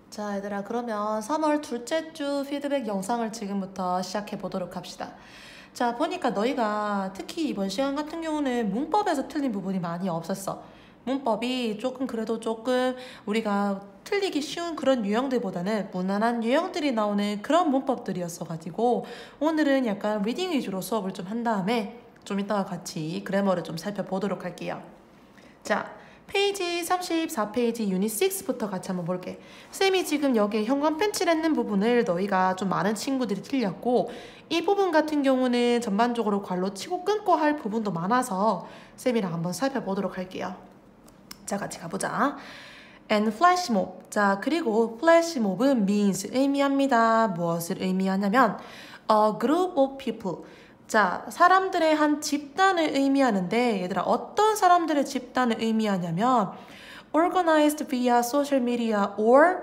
자, 얘들아, 그러면 3월 둘째 주 피드백 영상을 지금부터 시작해 보도록 합시다. 자, 보니까 너희가 특히 이번 시간 같은 경우는 문법에서 틀린 부분이 많이 없었어. 문법이 그래도 조금 우리가 틀리기 쉬운 그런 유형들보다는 무난한 유형들이 나오는 그런 문법들이었어가지고 오늘은 약간 리딩 위주로 수업을 좀 한 다음에 좀 이따가 같이 그래머를 좀 살펴보도록 할게요. 자, 페이지 34페이지 유닛 6부터 같이 한번 볼게. 쌤이 지금 여기에 형광펜 칠했는 부분을 너희가 좀 많은 친구들이 틀렸고 이 부분 같은 경우는 전반적으로 괄호 치고 끊고 할 부분도 많아서 쌤이랑 한번 살펴보도록 할게요. 자, 같이 가보자. And flash mob. 자, 그리고 flash mob은 means 의미합니다. 무엇을 의미하냐면 a group of people. 자, 사람들의 한 집단을 의미하는데 얘들아 어떤 사람들의 집단을 의미하냐면 organized via social media or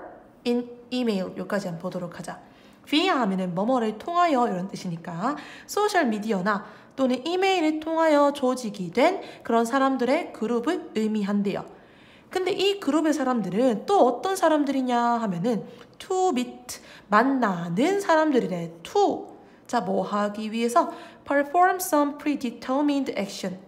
in email. 여기까지 한번 보도록 하자. via 하면은 뭐뭐를 통하여 이런 뜻이니까 소셜 미디어나 또는 이메일을 통하여 조직이 된 그런 사람들의 그룹을 의미한대요. 근데 이 그룹의 사람들은 또 어떤 사람들이냐 하면은 to meet 만나는 사람들이래. to 자, 뭐 하기 위해서 perform some predetermined action.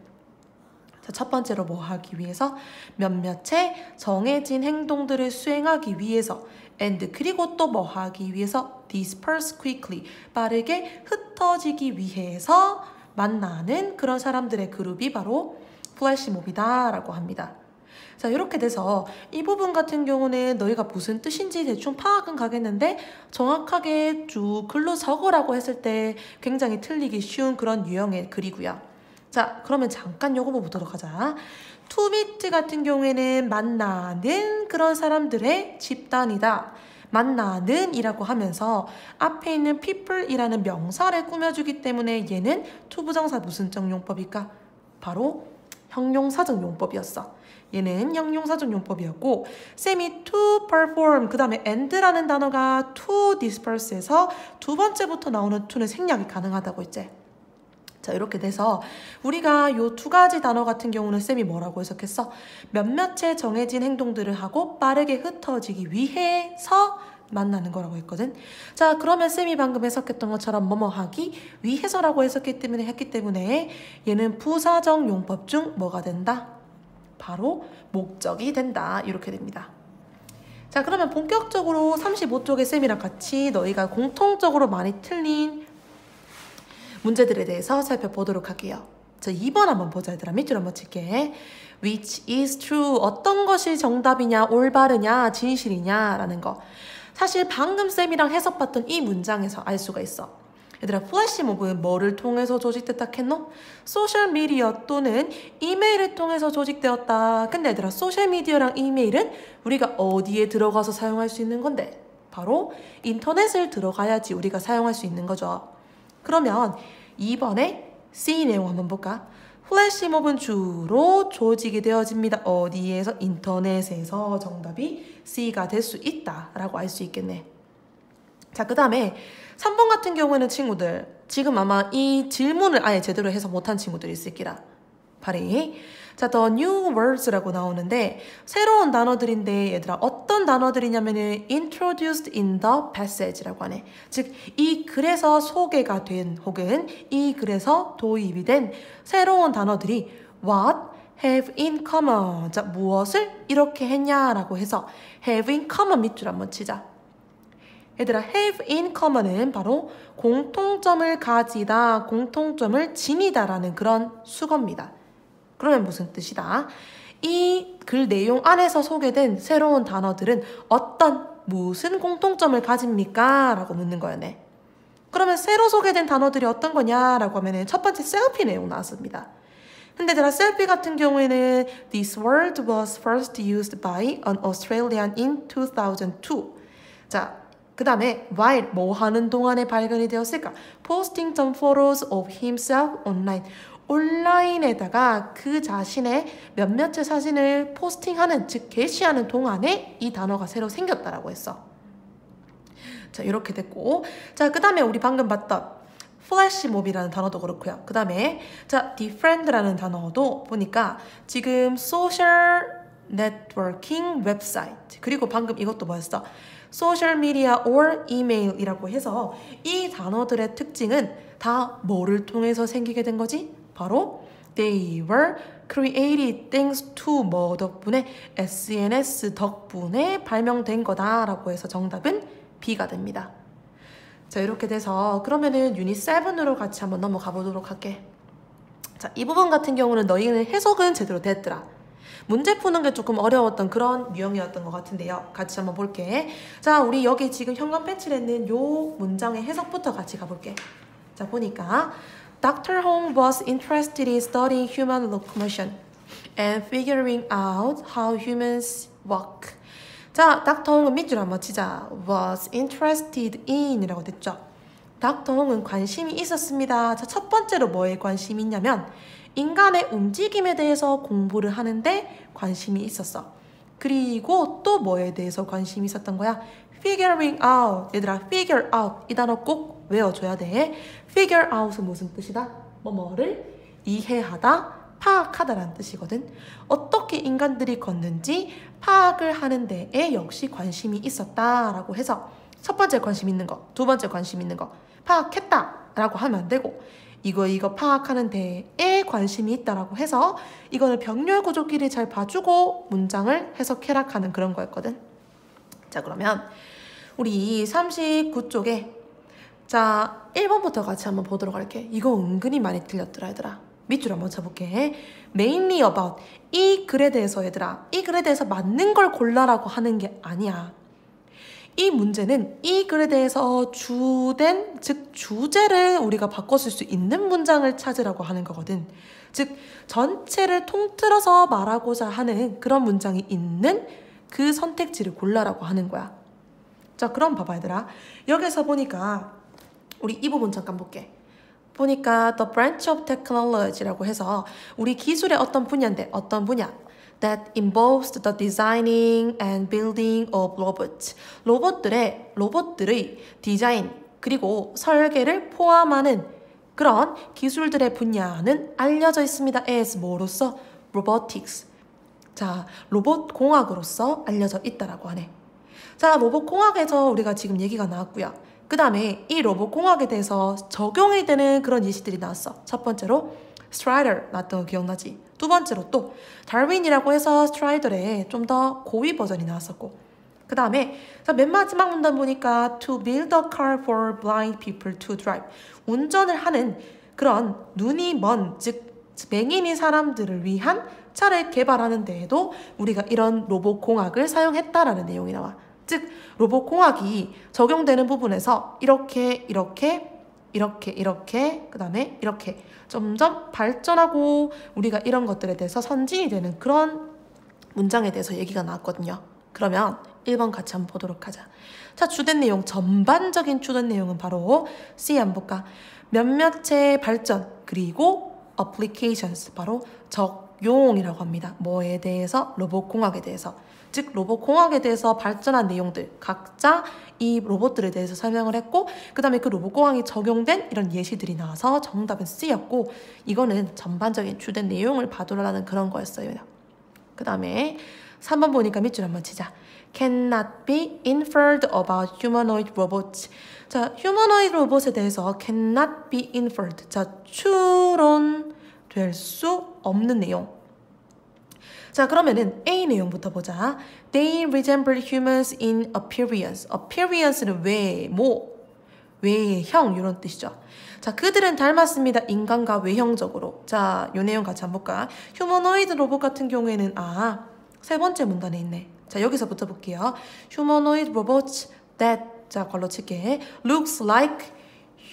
자, 첫 번째로 뭐 하기 위해서 몇몇의 정해진 행동들을 수행하기 위해서 and 그리고 또 뭐 하기 위해서 disperse quickly 빠르게 흩어지기 위해서 만나는 그런 사람들의 그룹이 바로 플래시몹이다 라고 합니다. 자, 이렇게 돼서 이 부분 같은 경우는 너희가 무슨 뜻인지 대충 파악은 가겠는데 정확하게 쭉 글로 적으라고 했을 때 굉장히 틀리기 쉬운 그런 유형의 글이고요. 자, 그러면 잠깐 요거 보도록 하자. to meet 같은 경우에는 만나는 그런 사람들의 집단이다. 만나는 이라고 하면서 앞에 있는 people이라는 명사를 꾸며주기 때문에 얘는 to 부정사 무슨적 용법일까? 바로 형용사적 용법이었어. 얘는 형용사적 용법이었고 쌤이 to perform 그 다음에 and라는 단어가 to disperse에서 두 번째부터 나오는 to는 생략이 가능하다고 했지. 자, 이렇게 돼서 우리가 요 두 가지 단어 같은 경우는 쌤이 뭐라고 해석했어? 몇몇의 정해진 행동들을 하고 빠르게 흩어지기 위해서 만나는 거라고 했거든. 자, 그러면 쌤이 방금 해석했던 것처럼 뭐뭐 하기 위해서라고 했기 때문에 얘는 부사적 용법 중 뭐가 된다? 바로 목적이 된다. 이렇게 됩니다. 자, 그러면 본격적으로 35쪽의 쌤이랑 같이 너희가 공통적으로 많이 틀린 문제들에 대해서 살펴보도록 할게요. 자, 2번 한번 보자. 얘들아, 밑줄 한번 칠게. Which is true? 어떤 것이 정답이냐, 올바르냐, 진실이냐 라는 거. 사실 방금 쌤이랑 해석봤던 이 문장에서 알 수가 있어. 얘들아, 플래시몹은 뭐를 통해서 조직됐다 했노? 소셜미디어 또는 이메일을 통해서 조직되었다. 근데 얘들아, 소셜미디어랑 이메일은 우리가 어디에 들어가서 사용할 수 있는 건데? 바로 인터넷을 들어가야지 우리가 사용할 수 있는 거죠. 그러면 2번에 C 내용 한번 볼까? 플래시몹은 주로 조직이 되어집니다. 어디에서? 인터넷에서. 정답이 C가 될 수 있다라고 알 수 있겠네. 자, 그 다음에 3번 같은 경우에는 친구들 지금 아마 이 질문을 아예 제대로 해서 못한 친구들이 있을 기라. 파리. 자, the new words라고 나오는데 새로운 단어들인데 얘들아 어떤 단어들이냐면은 introduced in the passage라고 하네. 즉 이 글에서 소개가 된 혹은 이 글에서 도입이 된 새로운 단어들이 what have in common. 자, 무엇을 이렇게 했냐라고 해서 have in common 밑줄 한번 치자. 얘들아, have in common은 바로 공통점을 가지다, 공통점을 지니다 라는 그런 수거입니다. 그러면 무슨 뜻이다? 이 글 내용 안에서 소개된 새로운 단어들은 무슨 공통점을 가집니까? 라고 묻는 거였네. 그러면 새로 소개된 단어들이 어떤 거냐라고 하면 첫 번째 셀피 내용 나왔습니다. 근데 얘들아, 셀피 같은 경우에는 This word was first used by an Australian in 2002. 자, 그 다음에 while 뭐 하는 동안에 발견이 되었을까? Posting some photos of himself online. 온라인에다가 그 자신의 몇몇의 사진을 포스팅하는, 즉 게시하는 동안에 이 단어가 새로 생겼다라고 했어. 자, 이렇게 됐고, 자, 그 다음에 우리 방금 봤던 플래시몹이라는 단어도 그렇고요. 그 다음에 자, different라는 단어도 보니까 지금 소셜 networking website. 그리고 방금 이것도 뭐였어? social media or email이라고 해서 이 단어들의 특징은 다 뭐를 통해서 생기게 된 거지? 바로 they were created thanks to 뭐 덕분에 SNS 덕분에 발명된 거다라고 해서 정답은 B가 됩니다. 자, 이렇게 돼서 그러면은 유닛 7으로 같이 한번 넘어가 보도록 할게. 자, 이 부분 같은 경우는 너희는 해석은 제대로 됐더라. 문제 푸는 게 조금 어려웠던 그런 유형이었던 것 같은데요. 같이 한번 볼게. 자, 우리 여기 지금 현관 패치를 했는 요 문장의 해석부터 같이 가볼게. 자, 보니까 Dr. Hong was interested in studying human locomotion and figuring out how humans walk. 자, 닥터 홍은 밑줄 한번 치자. was interested in 이라고 됐죠. 닥터 홍은 관심이 있었습니다. 자, 첫 번째로 뭐에 관심이 있냐면 인간의 움직임에 대해서 공부를 하는데 관심이 있었어. 그리고 또 뭐에 대해서 관심이 있었던 거야? figuring out. 얘들아, figure out 이 단어 꼭 외워줘야 돼. figure out은 무슨 뜻이다? 뭐뭐를 이해하다, 파악하다라는 뜻이거든. 어떻게 인간들이 걷는지 파악을 하는 데에 역시 관심이 있었다라고 해서 첫 번째 관심 있는 거, 두 번째 관심 있는 거 파악했다라고 하면 안 되고 이거 파악하는 데에 관심이 있다라고 해서 이거는 병렬 구조끼리 잘 봐주고 문장을 해석해라 하는 그런 거였거든. 자, 그러면 우리 39쪽에 자 1번부터 같이 한번 보도록 할게. 이거 은근히 많이 틀렸더라 얘들아. 밑줄 한번 쳐볼게. mainly about 이 글에 대해서 얘들아, 이 글에 대해서 맞는 걸 골라라고 하는 게 아니야. 이 문제는 이 글에 대해서 주된, 즉 주제를 우리가 바꿨을 수 있는 문장을 찾으라고 하는 거거든. 즉 전체를 통틀어서 말하고자 하는 그런 문장이 있는 그 선택지를 골라라고 하는 거야. 자, 그럼 봐봐 얘들아. 여기서 보니까 우리 이 부분 잠깐 볼게. 보니까 the branch of technology라고 해서 우리 기술의 어떤 분야인데 어떤 분야? that involves the designing and building of robots. 로봇들의 디자인 그리고 설계를 포함하는 그런 기술들의 분야는 알려져 있습니다. as 뭐로서? robotics. 자, 로봇 공학으로서 알려져 있다라고 하네. 자, 로봇 공학에서 우리가 지금 얘기가 나왔고요. 그 다음에 이 로봇 공학에 대해서 적용이 되는 그런 예시들이 나왔어. 첫 번째로 스트라이더 나왔던 거 기억나지? 두 번째로 또 다윈이라고 해서 스트라이더의 좀 더 고위 버전이 나왔었고, 그 다음에 맨 마지막 문단 보니까 to build a car for blind people to drive. 운전을 하는 그런 눈이 먼, 즉 맹인인 사람들을 위한 차를 개발하는 데에도 우리가 이런 로봇 공학을 사용했다라는 내용이 나와. 즉 로봇 공학이 적용되는 부분에서 이렇게 그 다음에 이렇게 점점 발전하고 우리가 이런 것들에 대해서 선진이 되는 그런 문장에 대해서 얘기가 나왔거든요. 그러면 1번 같이 한번 보도록 하자. 자, 주된 내용, 전반적인 주된 내용은 바로 C 한번 볼까? 몇몇의 발전 그리고 applications, 바로 적용이라고 합니다. 뭐에 대해서? 로봇공학에 대해서. 즉 로봇공학에 대해서 발전한 내용들, 각자 이 로봇들에 대해서 설명을 했고, 그 다음에 그 로봇공학이 적용된 이런 예시들이 나와서 정답은 C였고, 이거는 전반적인 주된 내용을 봐두라는 그런 거였어요. 그 다음에 3번 보니까 밑줄 한번 치자. cannot be inferred about humanoid robots. 자, humanoid 로봇에 대해서 cannot be inferred. 자, 추론될 수 없는 내용. 자, 그러면은 A 내용부터 보자. They resemble humans in appearance. appearance는 외모, 외형 이런 뜻이죠. 자, 그들은 닮았습니다. 인간과 외형적으로. 자, 요 내용 같이 한번 볼까? 휴머노이드 로봇 같은 경우에는 세 번째 문단에 있네. 자, 여기서부터 볼게요. Humanoid robots that, 자, 걸로 칠게. looks like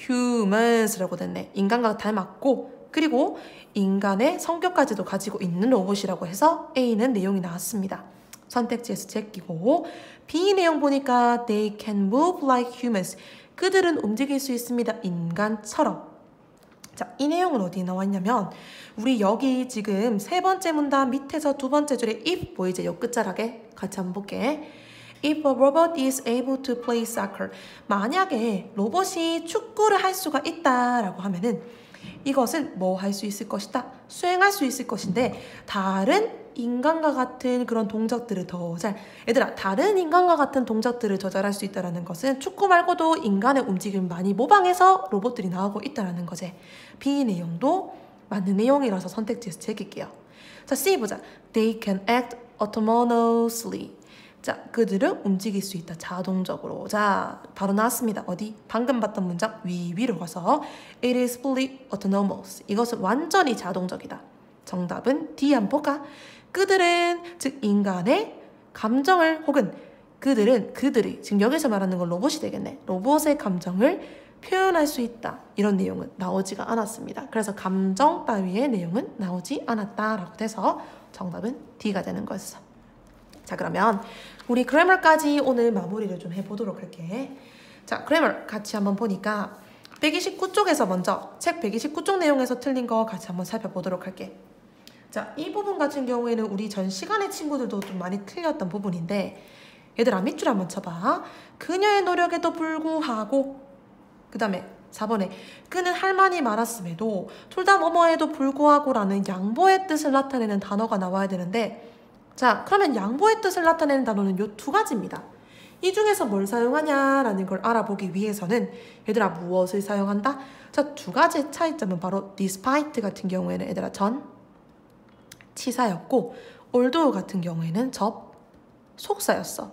humans라고 됐네. 인간과 닮았고, 그리고 인간의 성격까지도 가지고 있는 로봇이라고 해서 A는 내용이 나왔습니다. 선택지에서 제끼고, B 내용 보니까 they can move like humans. 그들은 움직일 수 있습니다. 인간처럼. 자, 이 내용은 어디 나왔냐면 우리 여기 지금 세 번째 문단 밑에서 두 번째 줄에 if 보이지? 요 끝자락에 같이 한번 볼게. If a robot is able to play soccer. 만약에 로봇이 축구를 할 수가 있다라고 하면은 이것은 뭐 할 수 있을 것이다? 수행할 수 있을 것인데 다른 인간과 같은 그런 동작들을 더 잘, 얘들아, 다른 인간과 같은 동작들을 더 잘할 수 있다는 것은 축구 말고도 인간의 움직임을 많이 모방해서 로봇들이 나오고 있다는 거지. B 내용도 맞는 내용이라서 선택지에서 제낄게요. 자, C 보자. They can act autonomously. 자, 그들은 움직일 수 있다. 자동적으로. 자, 바로 나왔습니다. 어디? 방금 봤던 문장 위로 가서 It is fully autonomous. 이것은 완전히 자동적이다. 정답은 D 한번 볼까? 그들은, 즉 인간의 감정을 혹은 그들이 지금 여기서 말하는 건 로봇이 되겠네. 로봇의 감정을 표현할 수 있다. 이런 내용은 나오지가 않았습니다. 그래서 감정 따위의 내용은 나오지 않았다라고 돼서 정답은 D가 되는 거였어. 자, 그러면 우리 그래머까지 오늘 마무리를 좀 해보도록 할게. 자, 그래머 같이 한번 보니까 129쪽에서 먼저 책 129쪽 내용에서 틀린 거 같이 한번 살펴보도록 할게. 자, 이 부분 같은 경우에는 우리 전 시간의 친구들도 좀 많이 틀렸던 부분인데, 얘들아 밑줄 한번 쳐봐. 그녀의 노력에도 불구하고, 그 다음에 4번에 그는 할 말이 많았음에도 둘 다 뭐뭐에도 불구하고 라는 양보의 뜻을 나타내는 단어가 나와야 되는데, 자, 그러면 양보의 뜻을 나타내는 단어는 요 두 가지입니다. 이 중에서 뭘 사용하냐라는 걸 알아보기 위해서는 얘들아 무엇을 사용한다? 자, 두 가지 차이점은 바로 despite 같은 경우에는 얘들아 치사였고 although 같은 경우에는 접속사였어.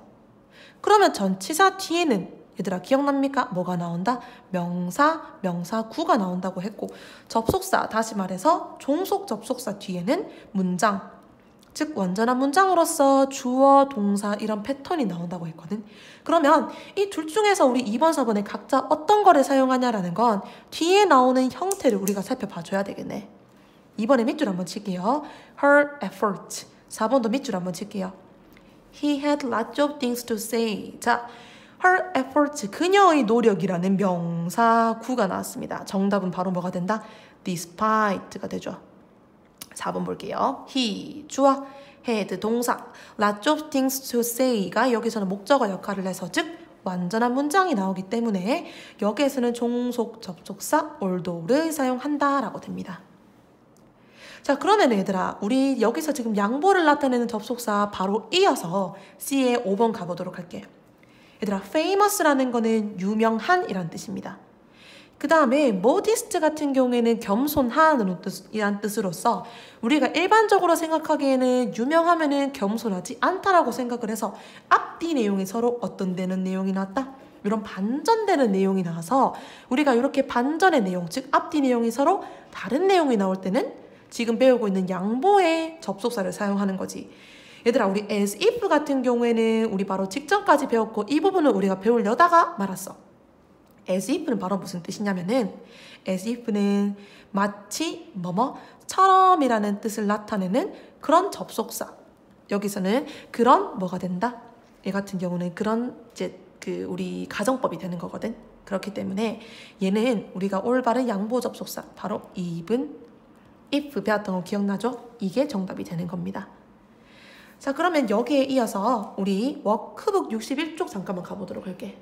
그러면 전치사 뒤에는 얘들아 기억납니까? 뭐가 나온다? 명사, 명사구가 나온다고 했고, 접속사, 다시 말해서 종속 접속사 뒤에는 문장, 즉 완전한 문장으로서 주어, 동사 이런 패턴이 나온다고 했거든. 그러면 이 둘 중에서 우리 2번, 4번에 각자 어떤 거를 사용하냐라는 건 뒤에 나오는 형태를 우리가 살펴봐줘야 되겠네. 2번에 밑줄 한번 칠게요. Her efforts. 4번도 밑줄 한번 칠게요. He had lots of things to say. 자, her efforts, 그녀의 노력이라는 명사구가 나왔습니다. 정답은 바로 뭐가 된다? despite가 되죠. 4번 볼게요. He, 주어, had, 동사, lots of things to say가 여기서는 목적어 역할을 해서 즉 완전한 문장이 나오기 때문에 여기에서는 종속 접속사 although를 사용한다라고 됩니다. 자, 그러면 얘들아 우리 여기서 지금 양보를 나타내는 접속사 바로 이어서 C의 5번 가보도록 할게. 얘들아 famous라는 거는 유명한 이란 뜻입니다. 그 다음에 modest 같은 경우에는 겸손한 이란 뜻으로서 우리가 일반적으로 생각하기에는 유명하면은 겸손하지 않다라고 생각을 해서 앞뒤 내용이 서로 어떤 되는 내용이 나왔다? 이런 반전되는 내용이 나와서 우리가 이렇게 반전의 내용, 즉 앞뒤 내용이 서로 다른 내용이 나올 때는 지금 배우고 있는 양보의 접속사를 사용하는 거지. 얘들아 우리 as if 같은 경우에는 우리 바로 직전까지 배웠고 이 부분을 우리가 배우려다가 말았어. as if는 바로 무슨 뜻이냐면은 as if는 마치 뭐뭐처럼이라는 뜻을 나타내는 그런 접속사. 여기서는 그런 뭐가 된다? 얘 같은 경우는 그런 이제 그 우리 가정법이 되는 거거든. 그렇기 때문에 얘는 우리가 올바른 양보 접속사 바로 even, if 배웠던 거 기억나죠? 이게 정답이 되는 겁니다. 자, 그러면 여기에 이어서 우리 워크북 61쪽 잠깐만 가보도록 할게.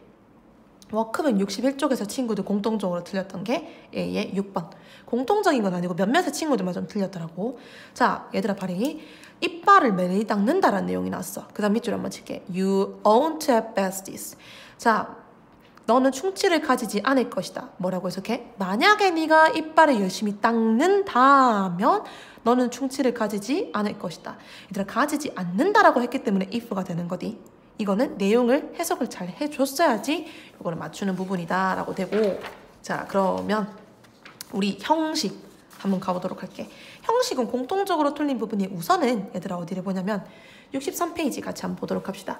워크북 61쪽에서 친구들 공통적으로 틀렸던 게 A의 6번. 공통적인 건 아니고 몇몇의 친구들만 좀 틀렸더라고. 자, 얘들아 발이 이빨을 매일 닦는다라는 내용이 나왔어. 그 다음 밑줄 한번 칠게. You won't have besties. 자, 너는 충치를 가지지 않을 것이다. 뭐라고 해석해? 만약에 네가 이빨을 열심히 닦는다면 너는 충치를 가지지 않을 것이다. 얘들아 가지지 않는다라고 했기 때문에 if가 되는 거지. 이거는 내용을 해석을 잘 해줬어야지 이거를 맞추는 부분이다 라고 되고, 자 그러면 우리 형식 한번 가보도록 할게. 형식은 공통적으로 틀린 부분이 우선은 얘들아 어디를 보냐면 63페이지 같이 한번 보도록 합시다.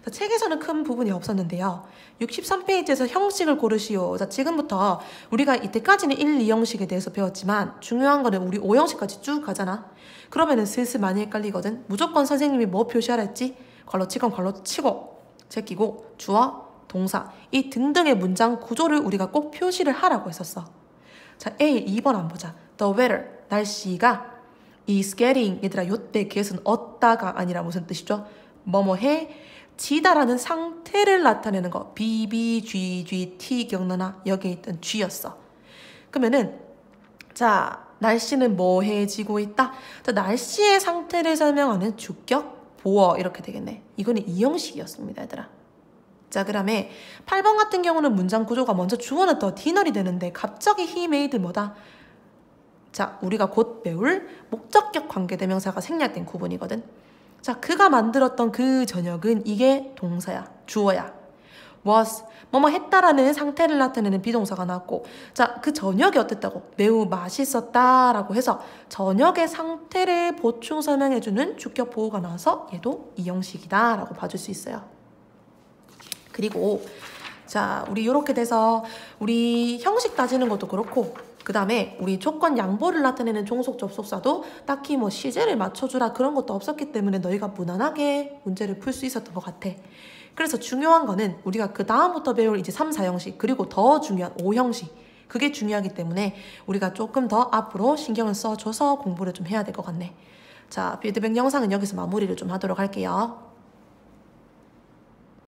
자, 책에서는 큰 부분이 없었는데요. 63페이지에서 형식을 고르시오. 자, 지금부터 우리가 이때까지는 1, 2형식에 대해서 배웠지만 중요한 거는 우리 5형식까지 쭉 가잖아. 그러면은 슬슬 많이 헷갈리거든. 무조건 선생님이 뭐 표시하라 했지? 걸러치건 걸러치고 제끼고 주어, 동사 이 등등의 문장 구조를 우리가 꼭 표시를 하라고 했었어. 자, A 2번 안 보자. The weather 날씨가 is getting 얘들아 요때 get은 얻다가 아니라 무슨 뜻이죠? 뭐뭐해 지다라는 상태를 나타내는 거. B, B, G, G, T 기억나나? 여기에 있던 G였어. 그러면은 자 날씨는 뭐해지고 있다. 자, 날씨의 상태를 설명하는 주격, 보어 이렇게 되겠네. 이거는 이 형식이었습니다, 얘들아. 자, 그다음에 8번 같은 경우는 문장 구조가 먼저 주어는 더 디너리 되는데 갑자기 he made 뭐다? 자, 우리가 곧 배울 목적격 관계대명사가 생략된 구분이거든. 자, 그가 만들었던 그 저녁은 이게 동사야, 주어야. was, 뭐뭐 했다라는 상태를 나타내는 비동사가 나왔고, 자, 그 저녁이 어땠다고? 매우 맛있었다라고 해서 저녁의 상태를 보충 설명해주는 주격 보호가 나와서 얘도 이 형식이다라고 봐줄 수 있어요. 그리고 자, 우리 이렇게 돼서 우리 형식 따지는 것도 그렇고, 그 다음에 우리 조건 양보를 나타내는 종속 접속사도 딱히 뭐 시제를 맞춰주라 그런 것도 없었기 때문에 너희가 무난하게 문제를 풀 수 있었던 것 같아. 그래서 중요한 거는 우리가 그 다음부터 배울 이제 3, 4형식 그리고 더 중요한 5형식, 그게 중요하기 때문에 우리가 조금 더 앞으로 신경을 써줘서 공부를 좀 해야 될 것 같네. 자, 피드백 영상은 여기서 마무리를 좀 하도록 할게요.